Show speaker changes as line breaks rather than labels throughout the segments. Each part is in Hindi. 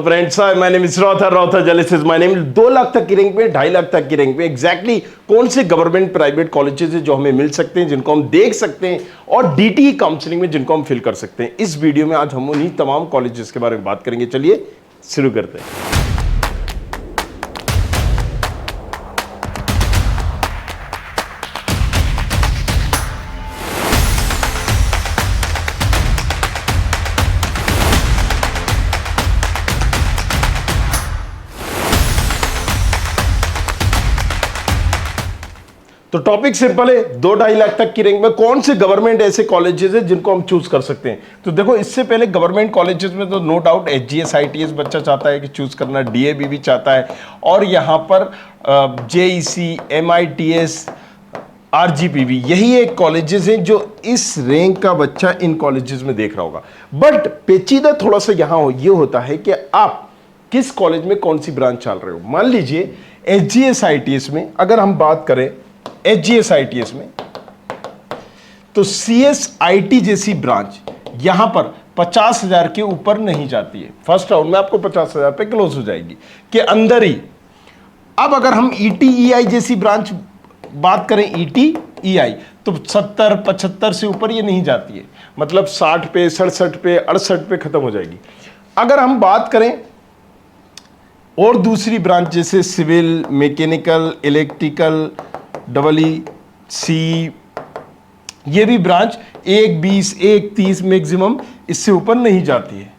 फ्रेंड्स, माय नेम इज रॉथर जलिसिस। माय नेम 2 लाख तक की रैंक में, 2.5 लाख तक की रैंक में एग्जैक्टली कौन से गवर्नमेंट प्राइवेट कॉलेजेस है जो हमें मिल सकते हैं, जिनको हम देख सकते हैं, और डीटी काउंसलिंग में जिनको हम फिल कर सकते हैं। इस वीडियो में आज हम उन्हीं तमाम कॉलेजेस के बारे में बात करेंगे। चलिए शुरू करते हैं। तो टॉपिक सिंपल है, 2-2.5 लाख तक की रैंक में कौन से गवर्नमेंट ऐसे कॉलेजेस है जिनको हम चूज कर सकते हैं। तो देखो, इससे पहले गवर्नमेंट कॉलेजेस में तो नो डाउट एचजीएस आईटीएस बच्चा चाहता है कि चूज करना, डीएवी भी चाहता है, और यहाँ पर जेईसी, एमआईटीएस, आरजीपीवी, यही एक कॉलेजेस हैं जो इस रैंक का बच्चा इन कॉलेजेस में देख रहा होगा। बट पेचीदा थोड़ा सा यहाँ ये होता है कि आप किस कॉलेज में कौन सी ब्रांच चल रहे हो। मान लीजिए एचजीएस आईटीएस में अगर हम बात करें, एचजीएस आईटीएस में तो सीएसआईटी जैसी ब्रांच यहां पर 50,000 के ऊपर नहीं जाती है। फर्स्ट राउंड में आपको 50,000 पे क्लोज हो जाएगी के अंदर ही। अब अगर हम ईटीईआई जैसी ब्रांच बात करें, ईटीईआई, तो 70-75 से ऊपर ये नहीं जाती है, मतलब 60 पे, 67 पे, 68 पे खत्म हो जाएगी। अगर हम बात करें और दूसरी ब्रांच जैसे सिविल, मैकेनिकल, इलेक्ट्रिकल, EEC, ये भी ब्रांच 120, 130 मैक्सिमम, इससे ऊपर नहीं जाती है,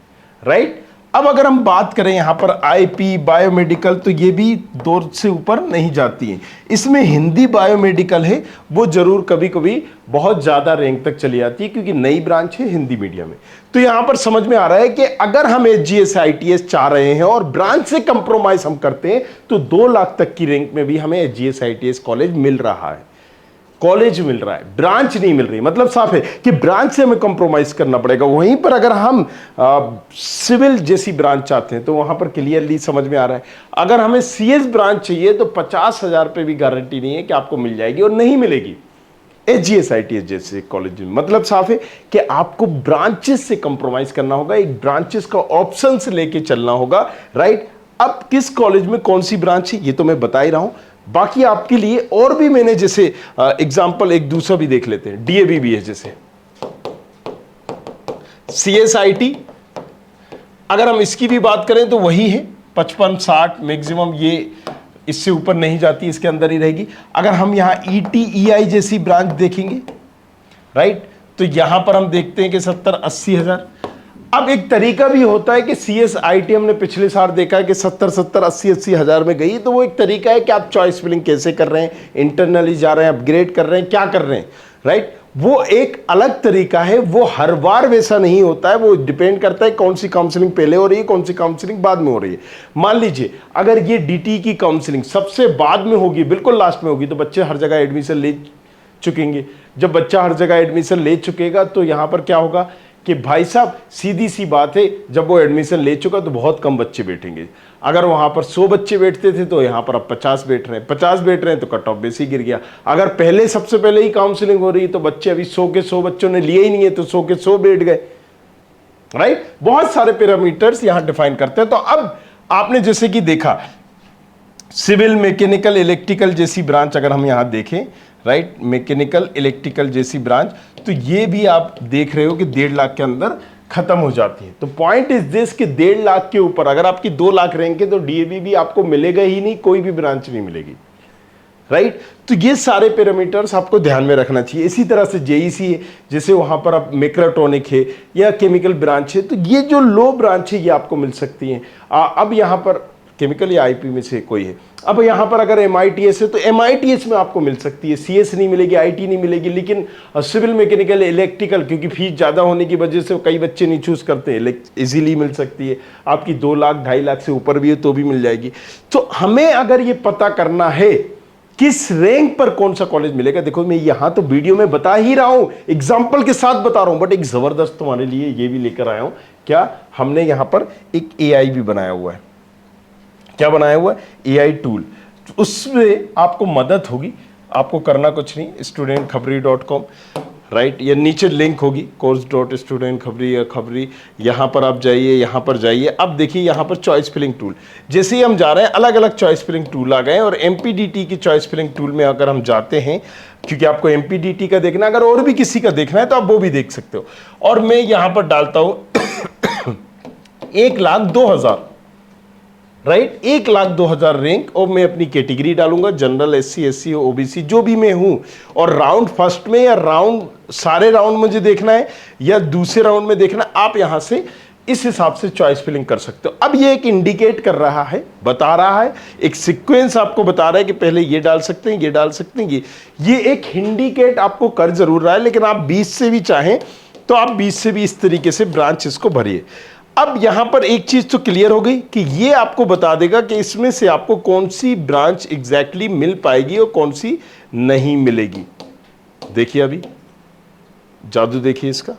राइट। अब अगर हम बात करें यहां पर आईपी, बायोमेडिकल, तो ये भी 2 से ऊपर नहीं जाती है। इसमें हिंदी बायोमेडिकल है, वो जरूर कभी कभी बहुत ज्यादा रैंक तक चली जाती है क्योंकि नई ब्रांच है हिंदी मीडियम में। तो यहां पर समझ में आ रहा है कि अगर हम एचजीएस आईटीएस चाह रहे हैं और ब्रांच से कंप्रोमाइज हम करते हैं तो 2 लाख तक की रैंक में भी हमें एचजीएस आईटीएस कॉलेज मिल रहा है, कॉलेज मिल रहा है, ब्रांच नहीं मिल रही। मतलब साफ है कि ब्रांच से हमें कंप्रोमाइज करना पड़ेगा। वहीं पर अगर हम सिविल जैसी ब्रांच चाहते हैं तो वहां पर क्लियरली समझ में आ रहा है, अगर हमें सीएस ब्रांच चाहिए तो 50,000 पे भी गारंटी नहीं है कि आपको मिल जाएगी, और नहीं मिलेगी एचजीएस आईटीएस जैसे कॉलेज में। मतलब साफ है कि आपको ब्रांचेस से कंप्रोमाइज करना होगा, एक ब्रांचेस का ऑप्शन से लेके चलना होगा, राइट। अब किस कॉलेज में कौन सी ब्रांच है ये तो मैं बता ही रहा हूं। बाकी आपके लिए और भी मैंने जैसे एग्जांपल एक दूसरा भी देख लेते हैं, डीएवी भी है, जैसे सीएसआईटी, अगर हम इसकी भी बात करें तो वही है 55-60 मैक्सिमम, ये इससे ऊपर नहीं जाती, इसके अंदर ही रहेगी। अगर हम यहां ईटीईआई जैसी ब्रांच देखेंगे, राइट, तो यहां पर हम देखते हैं कि 70-80 हजार। अब एक तरीका भी होता है कि सीएसआईटी हमने पिछले साल देखा है कि 70-70, 80-80 हजार में गई, तो वो एक तरीका है कि आप चॉइस फिलिंग कैसे कर रहे हैं, इंटरनली जा रहे हैं, अपग्रेड कर रहे हैं, क्या कर रहे हैं, राइट। वो एक अलग तरीका है, वो हर बार वैसा नहीं होता है, वो डिपेंड करता है कौन सी काउंसलिंग पहले हो रही है, कौन सी काउंसलिंग बाद में हो रही है। मान लीजिए अगर ये डीटी की काउंसलिंग सबसे बाद में होगी, बिल्कुल लास्ट में होगी, तो बच्चे हर जगह एडमिशन ले चुकेंगे। जब बच्चा हर जगह एडमिशन ले चुकेगा तो यहां पर क्या होगा कि भाई साहब, सीधी सी बात है, जब वो एडमिशन ले चुका तो बहुत कम बच्चे बैठेंगे। अगर वहां पर 100 बच्चे बैठते थे तो यहां पर अब 50 बैठ रहे हैं, 50 बैठ रहे हैं तो कट ऑफ बेस ही गिर गया। अगर पहले सबसे पहले ही काउंसलिंग हो रही है तो बच्चे अभी 100 के 100 बच्चों ने लिए ही नहीं है तो 100 के 100 बैठ गए, राइट। बहुत सारे पैरामीटर्स यहां डिफाइन करते हैं। तो अब आपने जैसे कि देखा सिविल, मैकेनिकल, इलेक्ट्रिकल जैसी ब्रांच अगर हम यहां देखें, राइट, मैकेनिकल, इलेक्ट्रिकल जैसी ब्रांच, तो ये भी आप देख रहे हो कि 1.5 लाख के अंदर खत्म हो जाती है। तो पॉइंट इज दिस कि 1.5 लाख के ऊपर अगर आपकी 2 लाख रैंक है तो डीएवी भी आपको मिलेगा ही नहीं, कोई भी ब्रांच नहीं मिलेगी, राइट। तो ये सारे पैरामीटर्स आपको ध्यान में रखना चाहिए। इसी तरह से जेईसी है, जैसे वहां पर अब मेक्राट्रॉनिक है या केमिकल ब्रांच है, तो ये जो लो ब्रांच है ये आपको मिल सकती है। अब यहां पर केमिकल या आईपी में से कोई है। अब यहां पर अगर एमआईटीएस है तो एमआईटीएस में आपको मिल सकती है, सीएस नहीं मिलेगी, आईटी नहीं मिलेगी, लेकिन सिविल, मैकेनिकल, इलेक्ट्रिकल, क्योंकि फीस ज्यादा होने की वजह से कई बच्चे नहीं चूज करते, इजीली मिल सकती है। आपकी 2 लाख 2.5 लाख से ऊपर भी है तो भी मिल जाएगी। तो हमें अगर ये पता करना है किस रैंक पर कौन सा कॉलेज मिलेगा, देखो मैं यहां तो वीडियो में बता ही रहा हूं, एग्जाम्पल के साथ बता रहा हूं, बट एक जबरदस्त तुम्हारे लिए ये भी लेकर आया हूं। क्या हमने यहां पर एक एआई भी बनाया हुआ है, क्या बनाया हुआ है, एआई टूल। उसमें आपको मदद होगी, आपको करना कुछ नहीं, studentkhapri.com, राइट, ये नीचे लिंक होगी कोर्स डॉट स्टूडेंट खबरी या खबरी, यहाँ पर आप जाइए, यहाँ पर जाइए। अब देखिए यहाँ पर चॉइस फिलिंग टूल, जैसे ही हम जा रहे हैं अलग अलग चॉइस फिलिंग टूल आ गए, और एमपीडीटी की चॉइस फिलिंग टूल में अगर हम जाते हैं, क्योंकि आपको एमपीडीटी का देखना, अगर और भी किसी का देखना है तो आप वो भी देख सकते हो। और मैं यहाँ पर डालता हूँ 1,02,000, राइट, 1,02,000 रैंक, और मैं अपनी कैटेगरी डालूंगा जनरल, एससी, एससी, ओबीसी, जो भी मैं हूं, और राउंड फर्स्ट में या राउंड सारे राउंड मुझे देखना है या दूसरे राउंड में देखना, आप यहां से इस हिसाब से चॉइस फिलिंग कर सकते हो। अब ये एक इंडिकेट कर रहा है, बता रहा है, एक सीक्वेंस आपको बता रहा है कि पहले ये डाल सकते हैं, ये डाल सकते हैं, ये एक इंडिकेट आपको कर जरूर रहा है, लेकिन आप 20 से भी चाहें तो आप 20 से भी इस तरीके से ब्रांचेस को भरिए। अब यहां पर एक चीज तो क्लियर हो गई कि ये आपको बता देगा कि इसमें से आपको कौन सी ब्रांच एग्जैक्टली मिल पाएगी और कौन सी नहीं मिलेगी। देखिए अभी जादू देखिए इसका।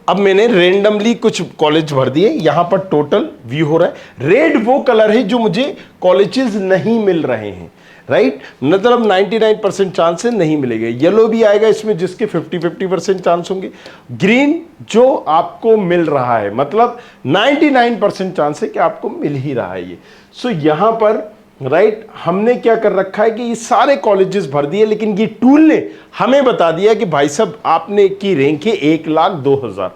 अब मैंने रेंडमली कुछ कॉलेज भर दिए, यहां पर टोटल व्यू हो रहा है। रेड वो कलर है जो मुझे कॉलेजेस नहीं मिल रहे हैं, राइट, मतलब 99% चांस है नहीं मिलेंगे। येलो भी आएगा इसमें जिसके 50-50% चांस होंगे। ग्रीन जो आपको मिल रहा है, मतलब 99% चांस है कि आपको मिल ही रहा है ये। सो यहां पर राइट हमने क्या कर रखा है कि ये सारे कॉलेजेस भर दिए, लेकिन ये टूल ने हमें बता दिया कि भाई साहब आपने की रैंक है 1,02,000,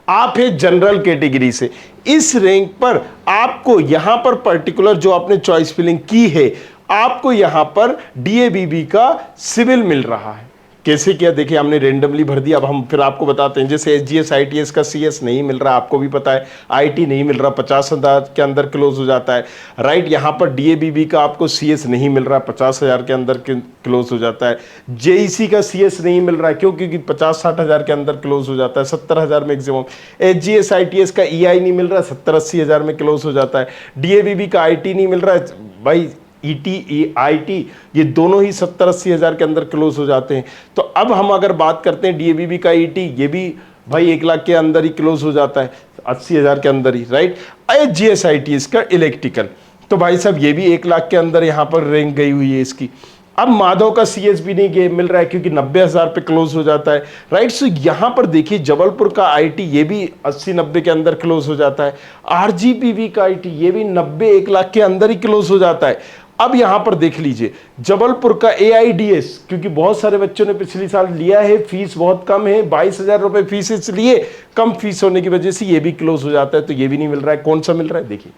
आप है जनरल कैटेगरी से, इस रैंक पर आपको यहां पर पर्टिकुलर जो आपने चॉइस फिलिंग की है, आपको यहां पर डीएबीबी का सिविल मिल रहा है। कैसे किया देखिए, हमने रेंडमली भर दिया। अब हम फिर आपको बताते हैं, जैसे एसजीएस आईटीएस का सीएस नहीं मिल रहा, आपको भी पता है, आईटी नहीं मिल रहा, 50,000 के अंदर क्लोज हो जाता है, राइट। यहां पर डीएबीबी का आपको सीएस नहीं मिल रहा, 50,000 के अंदर क्लोज हो जाता है। जेईसी का सीएस नहीं मिल रहा है, क्यों, क्योंकि 50-60,000 के अंदर क्लोज हो जाता है, 70,000 मैक्सिमम। एसजीएस आईटीएस का ईआई नहीं मिल रहा, 70-80,000 में क्लोज हो जाता है। डीएबीबी का आईटी नहीं मिल रहा है भाई, ईटी आईटी ये दोनों ही 70-80,000 के अंदर क्लोज हो जाते हैं। तो अब हम अगर बात करते हैं डीएबीबी का ईटी, ये भी भाई 1 लाख के अंदर ही क्लोज हो जाता है, 80,000 के अंदर ही, राइट। एचजीएस आईटीएस का इलेक्ट्रिकल, तो भाई साहब ये भी 1 लाख के अंदर यहां पर रैंक गई हुई है इसकी। अब माधव का सीएस भी नहीं मिल रहा है क्योंकि 90,000 पे क्लोज हो जाता है, राइट। सो यहां पर देखिए जबलपुर का आईटी ये भी 80-90 के अंदर क्लोज हो जाता है। आरजीपीवी का आईटी ये भी 90-1 लाख के अंदर ही क्लोज हो जाता है। अब यहां पर देख लीजिए जबलपुर का एआईडीएस, क्योंकि बहुत सारे बच्चों ने पिछली साल लिया है, फीस बहुत कम है, 22,000 रुपए फीस, इसलिए कम फीस होने की वजह से ये भी क्लोज हो जाता है, तो ये भी नहीं मिल रहा है। कौन सा मिल रहा है देखिए,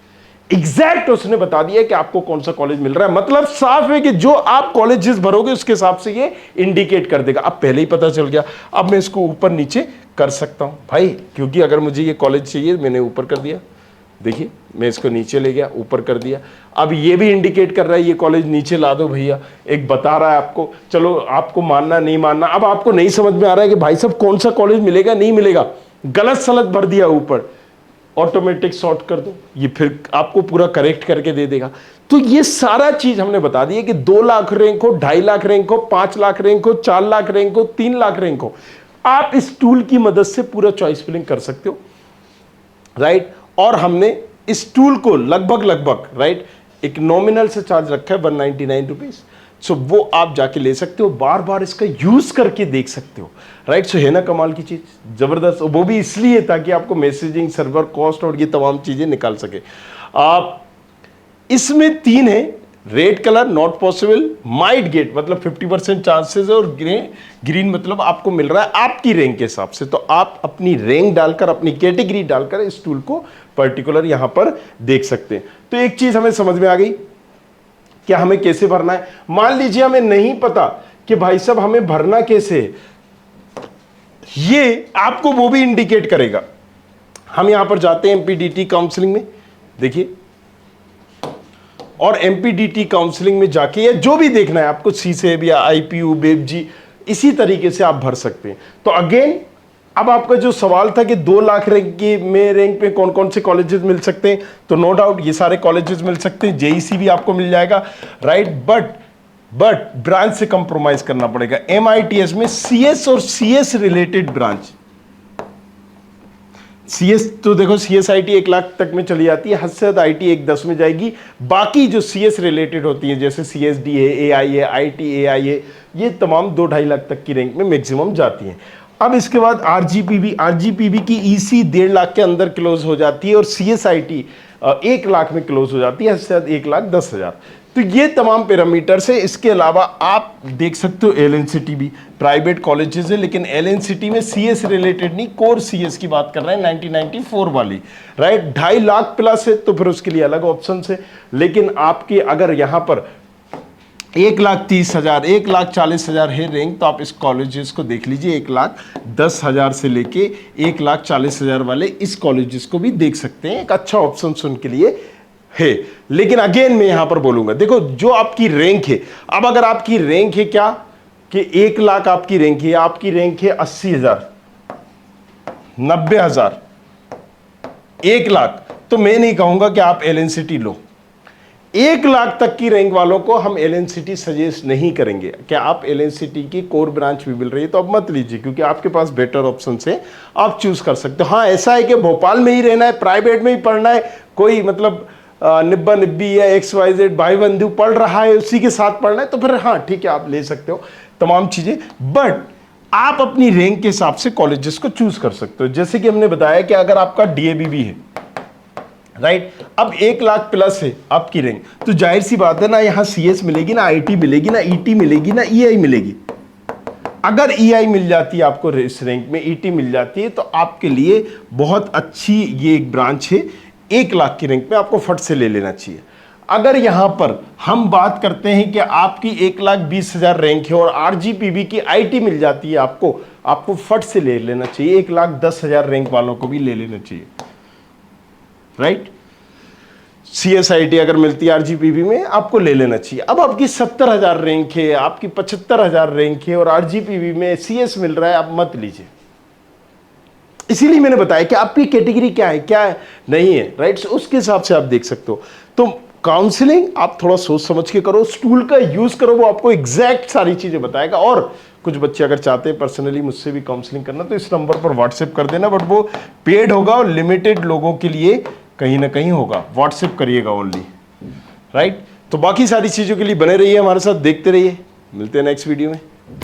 एग्जैक्ट उसने बता दिया कि आपको कौन सा कॉलेज मिल रहा है, मतलब साफ है कि जो आप कॉलेजेस भरोगे उसके हिसाब से ये इंडिकेट कर देगा। अब पहले ही पता चल गया, अब मैं इसको ऊपर नीचे कर सकता हूं भाई, क्योंकि अगर मुझे ये कॉलेज चाहिए मैंने ऊपर कर दिया, देखिए मैं इसको नीचे ले गया, ऊपर कर दिया। अब ये भी इंडिकेट कर रहा है ये कॉलेज नीचे ला दो भैया, एक बता रहा है आपको। चलो आपको मानना नहीं मानना, अब आपको नहीं समझ में आ रहा है कि भाई साहब कौन सा कॉलेज मिलेगा नहीं मिलेगा, गलत सलत भर दिया ऊपर, ऑटोमेटिक सॉर्ट कर दो, ये फिर आपको पूरा करेक्ट करके दे देगा। तो ये सारा चीज हमने बता दी है कि 2 लाख रैंक हो, 2.5 लाख रैंक हो, 5 लाख रैंक हो, 4 लाख रैंक हो, 3 लाख रैंक हो, आप इस टूल की मदद से पूरा चॉइस फिलिंग कर सकते हो, राइट। और हमने इस टूल को लगभग राइट एक नॉमिनल से चार्ज रखा है 199 रुपीज। सो वो आप जाके ले सकते हो, बार बार इसका यूज करके देख सकते हो, राइट। सो है ना कमाल की चीज, जबरदस्त। वो भी इसलिए ताकि आपको मैसेजिंग, सर्वर कॉस्ट और ये तमाम चीजें निकाल सके आप। इसमें 3 है, red colour not possible, might get मतलब 50% चांसेस है, और ग्रीन मतलब आपको मिल रहा है आपकी रैंक के हिसाब से। तो आप अपनी रैंक डालकर, अपनी कैटेगरी डालकर इस टूल को पर्टिकुलर यहां पर देख सकते हैं। तो एक चीज हमें समझ में आ गई कि हमें कैसे भरना है। मान लीजिए हमें नहीं पता कि भाई साहब हमें भरना कैसे है, ये आपको वो भी इंडिकेट करेगा। हम यहां पर जाते हैं एमपीडीटी काउंसलिंग में, देखिए, और एमपीडीटी काउंसलिंग में जाके या जो भी देखना है आपको, सीसेब या आईपीयू, बेबजी, इसी तरीके से आप भर सकते हैं। तो अगेन अब आपका जो सवाल था कि 2 लाख रैंक में रैंक पे कौन कौन से कॉलेजेस मिल सकते हैं, तो नो डाउट ये सारे कॉलेजेस मिल सकते हैं, जेईसी भी आपको मिल जाएगा, राइट। बट ब्रांच से कंप्रोमाइज करना पड़ेगा। एमआईटीएस में सीएस और सीएस रिलेटेड ब्रांच, CS तो देखो CSIT 1 लाख तक में चली जाती है, हद से हद IT 1-10 में जाएगी। बाकी जो CS रिलेटेड होती है जैसे CSD है, AI है, ITAI है, ये तमाम 2-2.5 लाख तक की रैंक में मैक्सिमम जाती हैं। अब इसके बाद RGPB की EC 1.5 लाख के अंदर क्लोज हो जाती है और CSIT 1 लाख में क्लोज हो जाती है, हद से हद 1,10,000। तो ये तमाम पैरामीटर्स है। इसके अलावा आप देख सकते हो LNCT भी प्राइवेट कॉलेजेस है, लेकिन LNCT में CS रिलेटेड नहीं, कोर CS की बात कर रहे हैं 1994 वाली, राइट। 2.5 लाख प्लस है तो फिर उसके लिए अलग ऑप्शन है। लेकिन आपके अगर यहाँ पर 1,30,000 1,40,000 है रैंक, तो आप इस कॉलेजेस को देख लीजिए। 1,10,000 से लेके 1,40,000 वाले इस कॉलेजेस को भी देख सकते हैं, एक अच्छा ऑप्शन उनके लिए है। लेकिन अगेन मैं यहां पर बोलूंगा, देखो जो आपकी रैंक है, अब अगर आपकी रैंक है क्या कि 1 लाख आपकी रैंक है, आपकी रैंक है 80,000, 90,000, 1 लाख, तो मैं नहीं कहूंगा कि आप LNCT लो। 1 लाख तक की रैंक वालों को हम LNCT सजेस्ट नहीं करेंगे। क्या आप LNCT की कोर ब्रांच भी मिल रही है तो अब मत लीजिए, क्योंकि आपके पास बेटर ऑप्शन है, आप चूज कर सकते हो। हाँ, ऐसा है कि भोपाल में ही रहना है, प्राइवेट में ही पढ़ना है, कोई मतलब निब्बा निब्बी या XYZ भाई बंधु पढ़ रहा है उसी के साथ पढ़ना है, तो फिर हाँ ठीक है, आप ले सकते हो तमाम चीजें। बट आप अपनी रैंक के हिसाब से कॉलेजेस को चूज कर सकते हो। जैसे कि हमने बताया कि अगर आपका DAB भी है, राइट, अब 1 लाख प्लस है आपकी रैंक, तो जाहिर सी बात है ना, यहाँ CS मिलेगी ना, IT मिलेगी ना, ET मिलेगी ना, EI मिलेगी। अगर EI मिल जाती है आपको इस रैंक में, ET मिल जाती है, तो आपके लिए बहुत अच्छी ये एक ब्रांच है। 1 लाख की रैंक में आपको फट से ले लेना चाहिए। अगर यहां पर हम बात करते हैं कि आपकी 1,20,000 रैंक है और RGPB की IT मिल जाती है आपको फट से ले लेना चाहिए। 1,10,000 रैंक वालों को भी ले लेना चाहिए, राइट। CSIT अगर मिलती है RGPB में, आपको ले लेना चाहिए। अब आपकी 70,000 रैंक है, आपकी 75,000 रैंक है और RGPB में CS मिल रहा है, आप मत लीजिए। इसीलिए मैंने बताया कि आपकी कैटेगरी क्या है, क्या है नहीं है, राइट। उसके हिसाब से आप देख सकते हो। तो काउंसलिंग आप थोड़ा सोच समझ के करो, स्टूल का यूज करो, वो आपको एग्जैक्ट सारी चीजें बताएगा। और कुछ बच्चे अगर चाहते हैं पर्सनली मुझसे भी काउंसलिंग करना, तो इस नंबर पर व्हाट्सएप कर देना, बट वो पेड होगा और लिमिटेड लोगों के लिए कहीं ना कहीं होगा। व्हाट्सएप करिएगा ओनली, राइट। तो बाकी सारी चीजों के लिए बने रहिए हमारे साथ, देखते रहिए। मिलते हैं नेक्स्ट वीडियो में।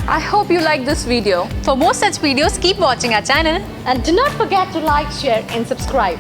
I hope you like this video.
For more such videos, keep watching our channel.
And do not forget to like, share and subscribe.